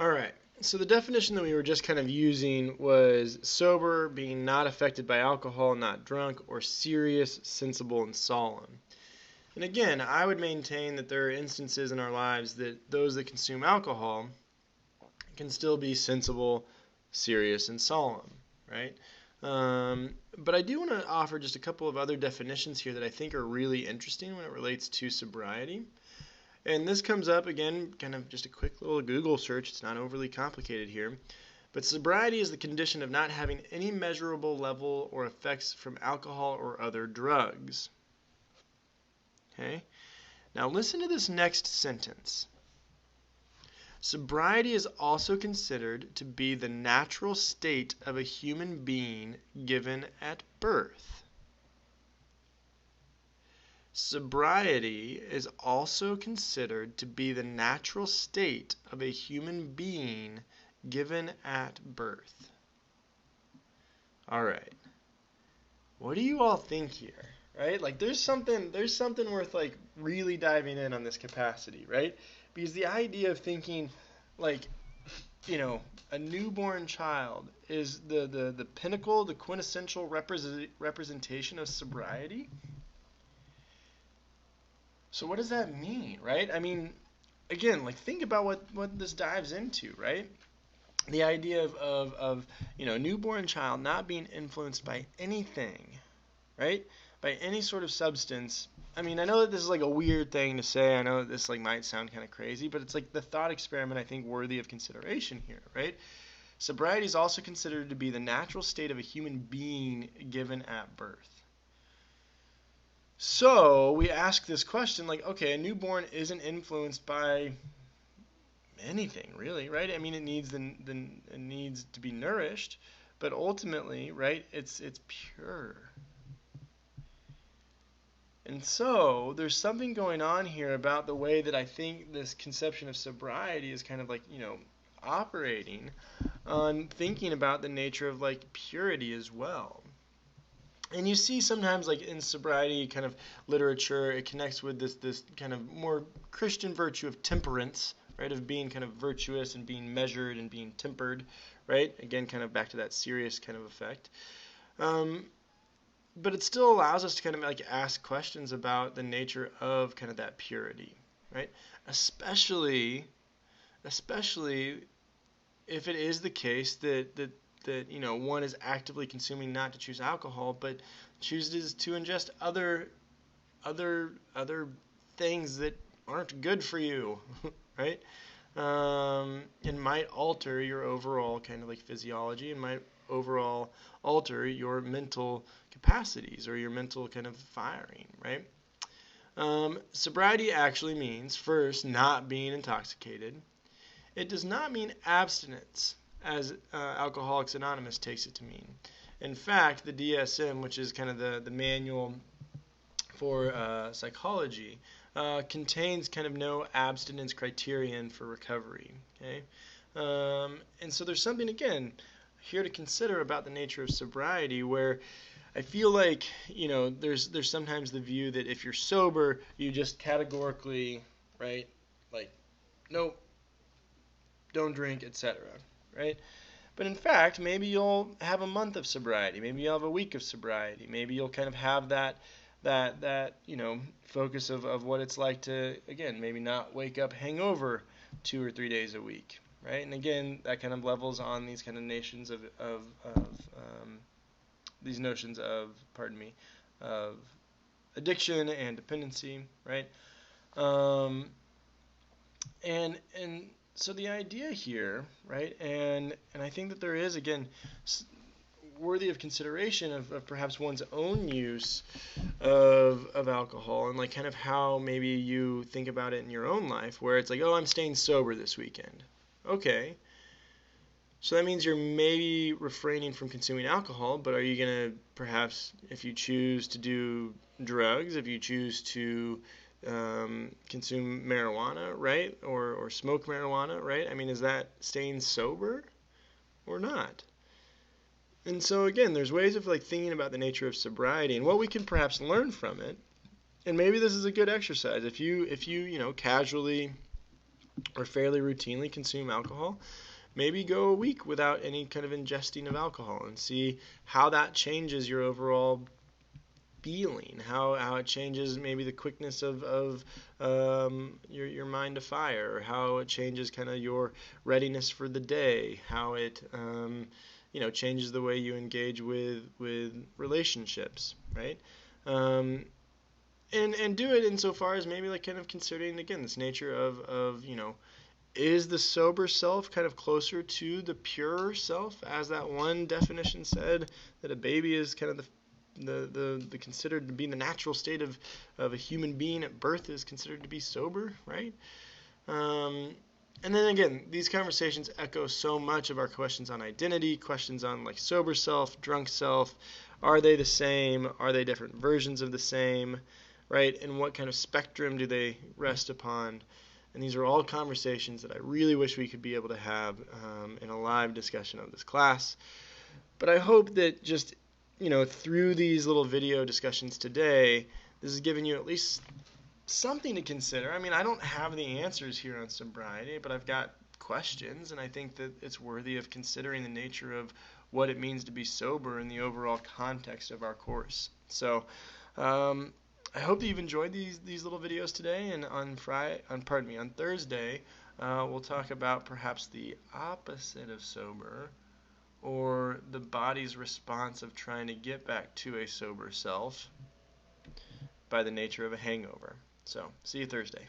All right. So the definition that we were just kind of using was sober, being not affected by alcohol, not drunk, or serious, sensible, and solemn. And again, I would maintain that there are instances in our lives that those that consume alcohol can still be sensible, serious, and solemn, right? But I do want to offer just a couple of other definitions here that I think are really interesting when it relates to sobriety. And this comes up again, kind of just a quick little Google search. It's not overly complicated here. But sobriety is the condition of not having any measurable level or effects from alcohol or other drugs. Okay? Now listen to this next sentence. Sobriety is also considered to be the natural state of a human being given at birth. Sobriety is also considered to be the natural state of a human being given at birth. All right. What do you all think here? Right? Like there's something worth like really diving in on this capacity, right? Because the idea of thinking like a newborn child is the pinnacle, the quintessential representation of sobriety. So what does that mean, right? I mean, again, like think about what this dives into, right? The idea of a newborn child not being influenced by anything, right? By any sort of substance. I mean, I know that this is like a weird thing to say. I know that this like might sound kind of crazy, but it's like the thought experiment I think worthy of consideration here, right? Sobriety is also considered to be the natural state of a human being given at birth. So we ask this question like, okay, a newborn isn't influenced by anything really, right? I mean, it needs to be nourished, but ultimately, right? It's pure. And so there's something going on here about the way that I think this conception of sobriety is kind of like, operating on thinking about the nature of like purity as well. And you see sometimes like in sobriety kind of literature, it connects with this kind of more Christian virtue of temperance, right? Of being kind of virtuous and being measured and being tempered, right? Again, kind of back to that serious kind of effect. But it still allows us to kind of like ask questions about the nature of kind of that purity, right? Especially if it is the case that one is actively consuming not to choose alcohol, but chooses to ingest other things that aren't good for you, right? And might alter your overall kind of like physiology and might overall alter your mental capacities or your mental kind of firing, right? Sobriety actually means, first, not being intoxicated. It does not mean abstinence, as Alcoholics Anonymous takes it to mean. In fact, the DSM, which is kind of the manual for psychology, contains kind of no abstinence criterion for recovery. Okay, and so there's something again here to consider about the nature of sobriety, where I feel like there's sometimes the view that if you're sober, you just categorically, right, like nope, don't drink, etc. Right? But in fact, maybe you'll have a month of sobriety. Maybe you'll have a week of sobriety. Maybe you'll kind of have that focus of what it's like to, again, maybe not wake up hungover 2 or 3 days a week, right? And again, that kind of levels on these kind of nations of these notions of, of addiction and dependency, right? And so the idea here, right, and I think that there is, again, worthy of consideration of perhaps one's own use of alcohol and like kind of how maybe you think about it in your own life, where it's like, oh, I'm staying sober this weekend. Okay. So that means you're maybe refraining from consuming alcohol, but are you going to perhaps, if you choose to do drugs, if you choose to consume marijuana, right, or smoke marijuana, right? I mean, is that staying sober or not? And so again, there's ways of like thinking about the nature of sobriety and what we can perhaps learn from it. And maybe this is a good exercise if you casually or fairly routinely consume alcohol, maybe go a week without any kind of ingesting of alcohol and see how that changes your overall feeling, how it changes maybe the quickness of your mind to fire, or how it changes kind of your readiness for the day, how it changes the way you engage with relationships, right? Um, and do it insofar as maybe like kind of considering again this nature of is the sober self kind of closer to the pure self, as that one definition said, that a baby is kind of the considered to be the natural state of a human being at birth is considered to be sober, right? And then again, these conversations echo so much of our questions on identity, questions on like sober self, drunk self. Are they the same? Are they different versions of the same? Right? And what kind of spectrum do they rest upon? And these are all conversations that I really wish we could be able to have in a live discussion of this class. But I hope that just, through these little video discussions today, this has given you at least something to consider. I mean, I don't have the answers here on sobriety, but I've got questions, and I think that it's worthy of considering the nature of what it means to be sober in the overall context of our course. So, I hope that you've enjoyed these little videos today, and on Thursday, we'll talk about perhaps the opposite of sober, or the body's response of trying to get back to a sober self by the nature of a hangover. So, see you Thursday.